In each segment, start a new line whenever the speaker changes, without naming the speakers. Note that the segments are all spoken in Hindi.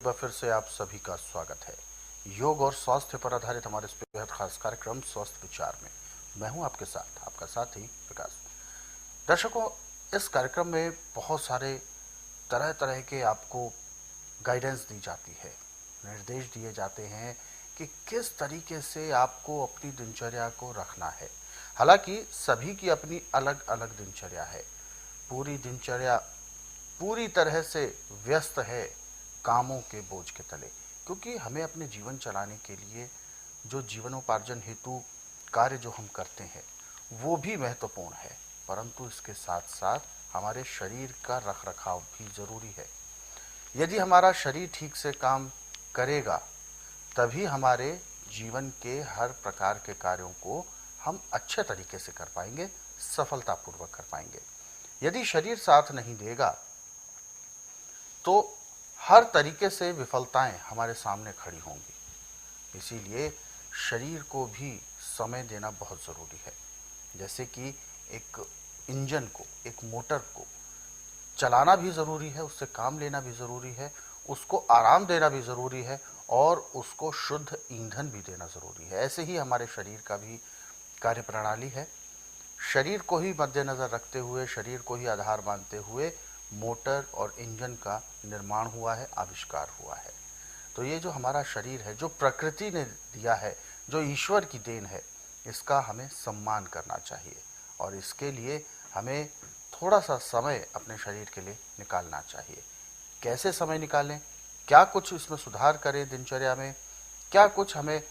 बार फिर से आप सभी का स्वागत है योग और स्वास्थ्य पर आधारित हमारे इस बेहद खास कार्यक्रम स्वस्थ विचार में। मैं हूं आपके साथ आपका साथी विकास। दर्शकों, इस कार्यक्रम में बहुत सारे तरह तरह के आपको गाइडेंस दी जाती है, निर्देश दिए जाते हैं कि किस तरीके से आपको अपनी दिनचर्या को रखना है। हालांकि सभी की अपनी अलग अलग दिनचर्या है। पूरी दिनचर्या पूरी तरह से व्यस्त है कामों के बोझ के तले, क्योंकि हमें अपने जीवन चलाने के लिए जो जीवनोपार्जन हेतु कार्य जो हम करते हैं वो भी महत्वपूर्ण है, परंतु इसके साथ साथ हमारे शरीर का रख रखाव भी जरूरी है। यदि हमारा शरीर ठीक से काम करेगा तभी हमारे जीवन के हर प्रकार के कार्यों को हम अच्छे तरीके से कर पाएंगे, सफलतापूर्वक कर पाएंगे। यदि शरीर साथ नहीं देगा तो हर तरीके से विफलताएं हमारे सामने खड़ी होंगी। इसीलिए शरीर को भी समय देना बहुत ज़रूरी है। जैसे कि एक इंजन को, एक मोटर को चलाना भी ज़रूरी है, उससे काम लेना भी ज़रूरी है, उसको आराम देना भी ज़रूरी है और उसको शुद्ध ईंधन भी देना ज़रूरी है। ऐसे ही हमारे शरीर का भी कार्य प्रणाली है। शरीर को ही मद्देनज़र रखते हुए, शरीर को ही आधार मानते हुए मोटर और इंजन का निर्माण हुआ है, आविष्कार हुआ है। तो ये जो हमारा शरीर है, जो प्रकृति ने दिया है, जो ईश्वर की देन है, इसका हमें सम्मान करना चाहिए और इसके लिए हमें थोड़ा सा समय अपने शरीर के लिए निकालना चाहिए। कैसे समय निकालें, क्या कुछ इसमें सुधार करें दिनचर्या में, क्या कुछ हमें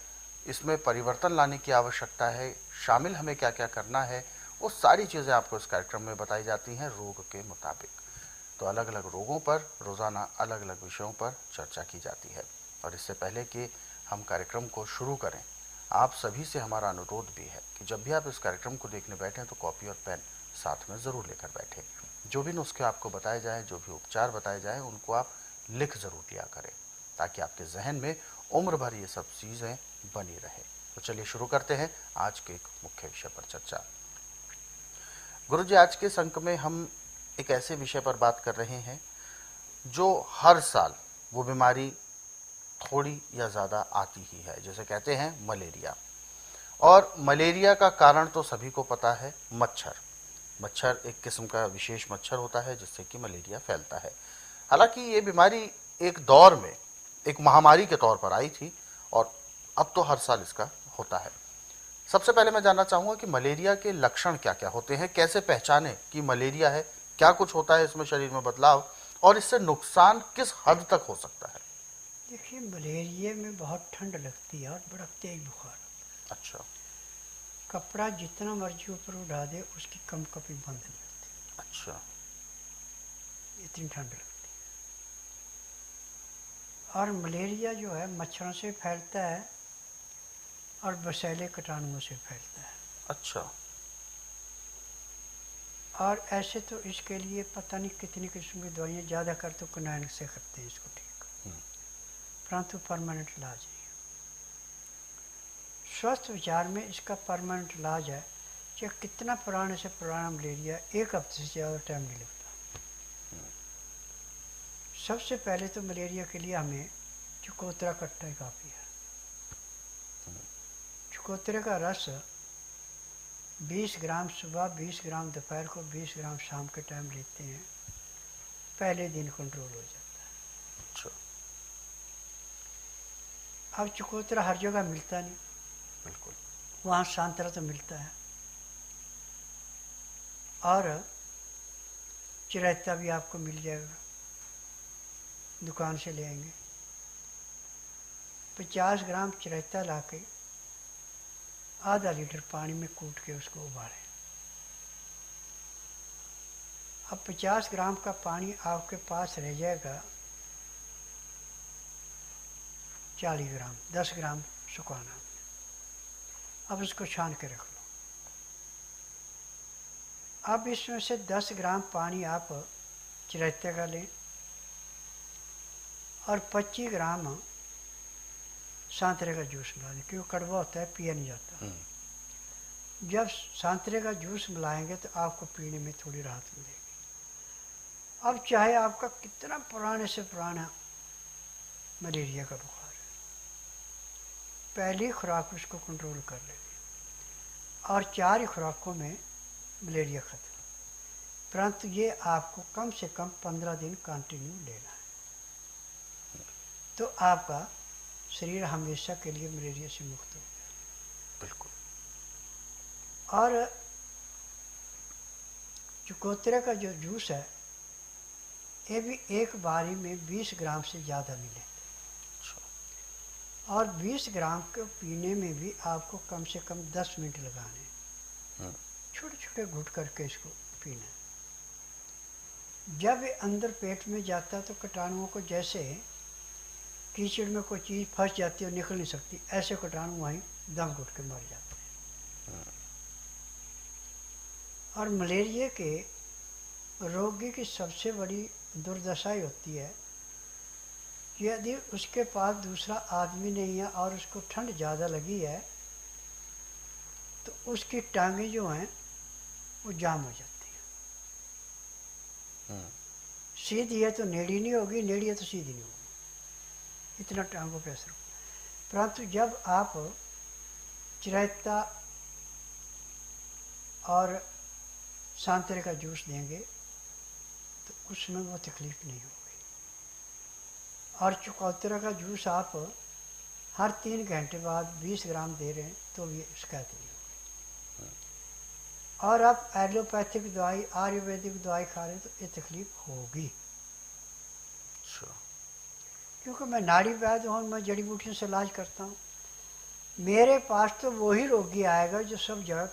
इसमें परिवर्तन लाने की आवश्यकता है, शामिल हमें क्या क्या करना है, वो सारी चीज़ें आपको इस कार्यक्रम में बताई जाती हैं रोग के मुताबिक। तो अलग अलग रोगों पर रोज़ाना अलग अलग विषयों पर चर्चा की जाती है। और इससे पहले कि हम कार्यक्रम को शुरू करें, आप सभी से हमारा अनुरोध भी है कि जब भी आप इस कार्यक्रम को देखने बैठें तो कॉपी और पेन साथ में ज़रूर लेकर बैठें। जो भी नुस्खे आपको बताए जाएँ, जो भी उपचार बताए जाएँ, उनको आप लिख ज़रूर लिया करें ताकि आपके जहन में उम्र भर ये सब चीज़ें बनी रहे। तो चलिए शुरू करते हैं आज के एक मुख्य विषय पर चर्चा। गुरु जी, आज के इस अंक में हम एक ऐसे विषय पर बात कर रहे हैं जो हर साल वो बीमारी थोड़ी या ज़्यादा आती ही है, जैसे कहते हैं मलेरिया। और मलेरिया का कारण तो सभी को पता है, मच्छर। मच्छर एक किस्म का विशेष मच्छर होता है जिससे कि मलेरिया फैलता है। हालांकि ये बीमारी एक दौर में एक महामारी के तौर पर आई थी और अब तो हर साल इसका होता है। सबसे पहले मैं जानना चाहूँगा कि मलेरिया के लक्षण क्या क्या होते हैं, कैसे पहचाने कि मलेरिया है, क्या कुछ होता है इसमें शरीर में बदलाव और इससे नुकसान किस हद तक हो सकता है।
देखिए, मलेरिया में बहुत ठंड लगती है और बड़ा तेज बुखार।
अच्छा।
कपड़ा जितना मर्जी ऊपर उड़ा दे उसकी कम कपी बंद नहीं होती।
अच्छा।
इतनी ठंड लगती है। और मलेरिया जो है मच्छरों से फैलता है और विषैले कीटाणुओं से फैलता है।
अच्छा।
और ऐसे तो इसके लिए पता नहीं कितनी किस्म की दवाइयाँ, ज़्यादा कर तो किनारे से करते हैं इसको ठीक, परंतु परमानेंट इलाज नहीं है। स्वस्थ विचार में इसका परमानेंट इलाज है कि कितना पुराने से पुराना मलेरिया, एक हफ्ते से ज़्यादा टाइम नहीं लगता। सबसे पहले तो मलेरिया के लिए हमें चकोतरा कट्टा ही काफ़ी है। चकोतरे का रस 20 ग्राम सुबह, 20 ग्राम दोपहर को, 20 ग्राम शाम के टाइम लेते हैं, पहले दिन कंट्रोल हो जाता है।
अच्छा।
अब चकोतरा हर जगह मिलता नहीं,
बिल्कुल।
वहाँ सांतरा तो मिलता है और चिरैता भी आपको मिल जाएगा, दुकान से ले आएंगे। 50 ग्राम चिरैता ला के आधा लीटर पानी में कूट के उसको उबालें। अब 50 ग्राम का पानी आपके पास रह जाएगा 40 ग्राम, 10 ग्राम सुखाना। अब इसको छान के रख लो। अब इसमें से 10 ग्राम पानी आप चिरैते का लें और 25 ग्राम संतरे का जूस मिला दें, क्योंकि कड़वा होता है, पिया नहीं जाता। जब संतरे का जूस मिलाएंगे तो आपको पीने में थोड़ी राहत मिलेगी। अब चाहे आपका कितना पुराने से पुराना मलेरिया का बुखार है, पहली खुराक उसको कंट्रोल कर लेगी और 4 ही खुराकों में मलेरिया ख़त्म। परंतु ये आपको कम से कम 15 दिन कंटिन्यू लेना है, तो आपका शरीर हमेशा के लिए मलेरिया से मुक्त हो गया।
बिल्कुल।
और चकोतरे का जो जूस है ये भी एक बारी में 20 ग्राम से ज़्यादा मिले, और 20 ग्राम को पीने में भी आपको कम से कम 10 मिनट लगाने, छोटे छोटे घुट करके इसको पीना। जब ये अंदर पेट में जाता है तो कीटाणुओं को, जैसे कीचड़ में कोई चीज़ फंस जाती है और निकल नहीं सकती, ऐसे कीटाणु वहीं दम घुट के मर जाते हैं। और मलेरिया के रोगी की सबसे बड़ी दुर्दशा ही होती है कि यदि उसके पास दूसरा आदमी नहीं है और उसको ठंड ज़्यादा लगी है तो उसकी टांगें जो हैं वो जाम हो जाती हैं। सीधी है तो नेड़ी नहीं होगी, नेड़ी है तो सीधी नहीं होगी, इतना टांगों पे असर होगा। परंतु जब आप चिरायता और सांतरे का जूस देंगे तो उसमें वो तकलीफ नहीं होगी। और चकोतरा का जूस आप हर 3 घंटे बाद 20 ग्राम दे रहे हैं तो ये शिकायत नहीं होगी। और आप एलोपैथिक दवाई, आयुर्वेदिक दवाई खा रहे हैं तो ये तकलीफ होगी। क्योंकि मैं नाड़ी वैद्य हूँ, मैं जड़ी बूटियों से इलाज करता हूँ। मेरे पास तो वही रोगी आएगा जो सब जगह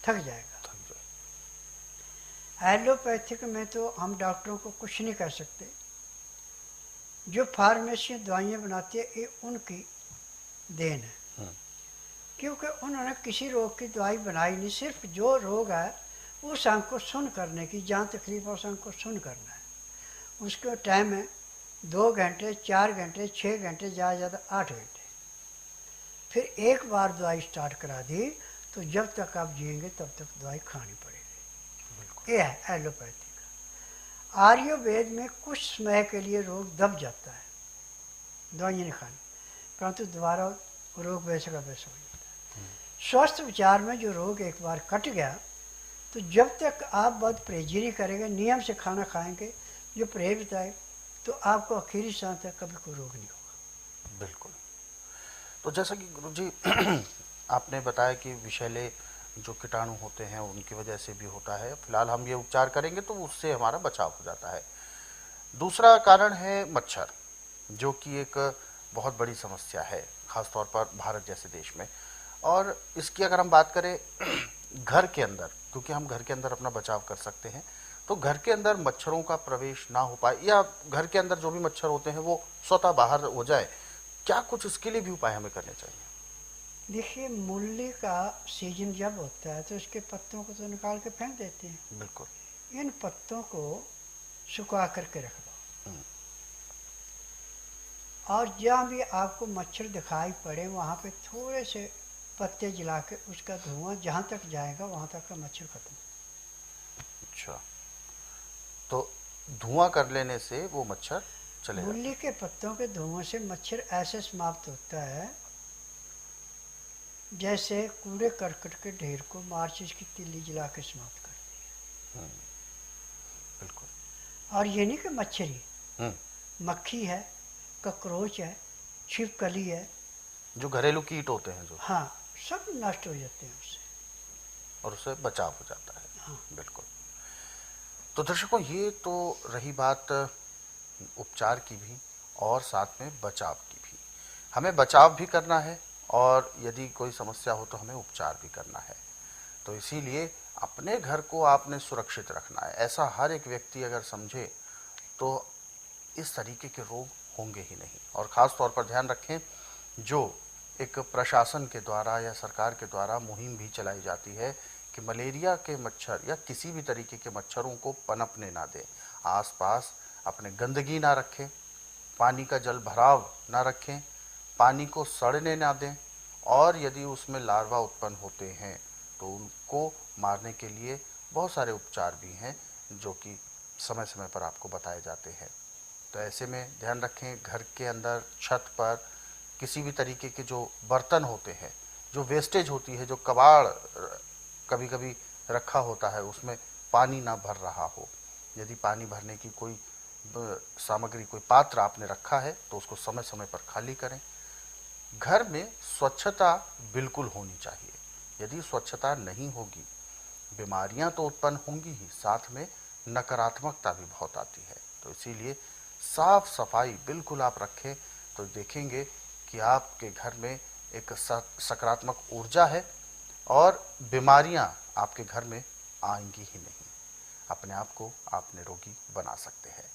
थक जाएगा। एलोपैथिक में तो हम डॉक्टरों को कुछ नहीं कर सकते, जो फार्मेसी दवाइयाँ बनाती है ये उनकी देन है, क्योंकि उन्होंने किसी रोग की दवाई बनाई नहीं, सिर्फ जो रोग है उस अंग को सुन करने की, जहाँ तकलीफ है उस अंग को सुन करना है। उसका टाइम है 2 घंटे, 4 घंटे, 6 घंटे, ज़्यादा ज़्यादा 8 घंटे। फिर एक बार दवाई स्टार्ट करा दी तो जब तक आप जिएंगे तब तक दवाई खानी पड़ेगी। ये है एलोपैथिक। आयुर्वेद में कुछ समय के लिए रोग दब जाता है, दवाइयाँ नहीं खानी, परंतु दोबारा रोग वैसे का वैसा हो जाता है। स्वस्थ विचार में जो रोग एक बार कट गया तो जब तक आप बद परहेजी नहीं करेंगे, नियम से खाना खाएंगे जो परहेज बताए, तो आपको आखिरी सांस तक कभी कोई रोग नहीं होगा।
बिल्कुल। तो जैसा कि गुरुजी आपने बताया कि विषैले जो कीटाणु होते हैं उनकी वजह से भी होता है, फिलहाल हम ये उपचार करेंगे तो उससे हमारा बचाव हो जाता है। दूसरा कारण है मच्छर, जो कि एक बहुत बड़ी समस्या है खासतौर पर भारत जैसे देश में। और इसकी अगर हम बात करें घर के अंदर, क्योंकि हम घर के अंदर अपना बचाव कर सकते हैं, तो घर के अंदर मच्छरों का प्रवेश ना हो पाए या घर के अंदर जो भी मच्छर होते हैं वो स्वतः बाहर हो जाए, क्या कुछ इसके लिए भी उपाय हमें करने चाहिए?
देखिए, मूली का सीजन जब होता है तो इसके पत्तों को तो निकाल के फेंक देते हैं।
बिल्कुल।
इन पत्तों को सुखा करके रख दो, और जहाँ भी आपको मच्छर दिखाई पड़े वहाँ पे थोड़े से पत्ते जला के उसका धुआं जहाँ तक जाएगा वहाँ तक का मच्छर खत्म।
अच्छा, तो धुआं कर लेने से वो मच्छर चले जाते हैं।
मूली के पत्तों के धुआं से मच्छर ऐसे समाप्त होता है जैसे कूड़े करकट के ढेर को माचिस की तिल्ली जला के समाप्त करती है।
बिल्कुल।
और ये नहीं कि मच्छर ही, मक्खी है, ककरोच है, छिपकली है,
जो घरेलू कीट होते हैं जो,
हाँ, सब नष्ट हो जाते हैं उससे,
और उससे बचाव हो जाता है।
हाँ।
बिल्कुल। तो दर्शकों, ये तो रही बात उपचार की भी और साथ में बचाव की भी। हमें बचाव भी करना है और यदि कोई समस्या हो तो हमें उपचार भी करना है। तो इसीलिए अपने घर को आपने सुरक्षित रखना है। ऐसा हर एक व्यक्ति अगर समझे तो इस तरीके के रोग होंगे ही नहीं। और ख़ास तौर पर ध्यान रखें, जो एक प्रशासन के द्वारा या सरकार के द्वारा मुहिम भी चलाई जाती है कि मलेरिया के मच्छर या किसी भी तरीके के मच्छरों को पनपने ना दें, आसपास अपने गंदगी ना रखें, पानी का जल भराव ना रखें, पानी को सड़ने ना दें, और यदि उसमें लार्वा उत्पन्न होते हैं तो उनको मारने के लिए बहुत सारे उपचार भी हैं जो कि समय समय पर आपको बताए जाते हैं। तो ऐसे में ध्यान रखें, घर के अंदर छत पर किसी भी तरीके के जो बर्तन होते हैं, जो वेस्टेज होती है, जो कबाड़ कभी कभी रखा होता है, उसमें पानी ना भर रहा हो। यदि पानी भरने की कोई सामग्री, कोई पात्र आपने रखा है तो उसको समय समय पर खाली करें। घर में स्वच्छता बिल्कुल होनी चाहिए। यदि स्वच्छता नहीं होगी, बीमारियां तो उत्पन्न होंगी ही, साथ में नकारात्मकता भी बहुत आती है। तो इसीलिए साफ सफाई बिल्कुल आप रखें, तो देखेंगे कि आपके घर में एक सकारात्मक ऊर्जा है और बीमारियां आपके घर में आएंगी ही नहीं। अपने आप को आप निरोगी बना सकते हैं।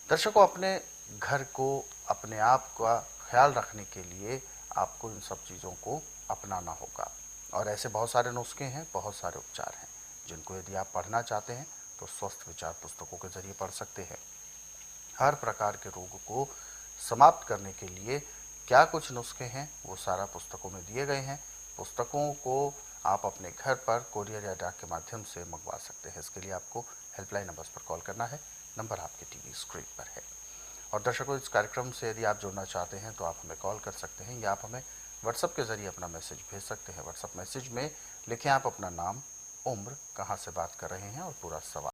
दर्शकों, अपने घर को, अपने आप का ख्याल रखने के लिए आपको इन सब चीज़ों को अपनाना होगा। और ऐसे बहुत सारे नुस्खे हैं, बहुत सारे उपचार हैं, जिनको यदि आप पढ़ना चाहते हैं तो स्वस्थ विचार पुस्तकों के जरिए पढ़ सकते हैं। हर प्रकार के रोग को समाप्त करने के लिए क्या कुछ नुस्खे हैं, वो सारा पुस्तकों में दिए गए हैं। पुस्तकों को आप अपने घर पर कोरियर या डाक के माध्यम से मंगवा सकते हैं। इसके लिए आपको हेल्पलाइन नंबर्स पर कॉल करना है। नंबर आपके टीवी स्क्रीन पर है। और दर्शकों, इस कार्यक्रम से यदि आप जुड़ना चाहते हैं तो आप हमें कॉल कर सकते हैं या आप हमें व्हाट्सएप के जरिए अपना मैसेज भेज सकते हैं। व्हाट्सएप मैसेज में लिखें आप अपना नाम, उम्र, कहाँ से बात कर रहे हैं और पूरा सवाल।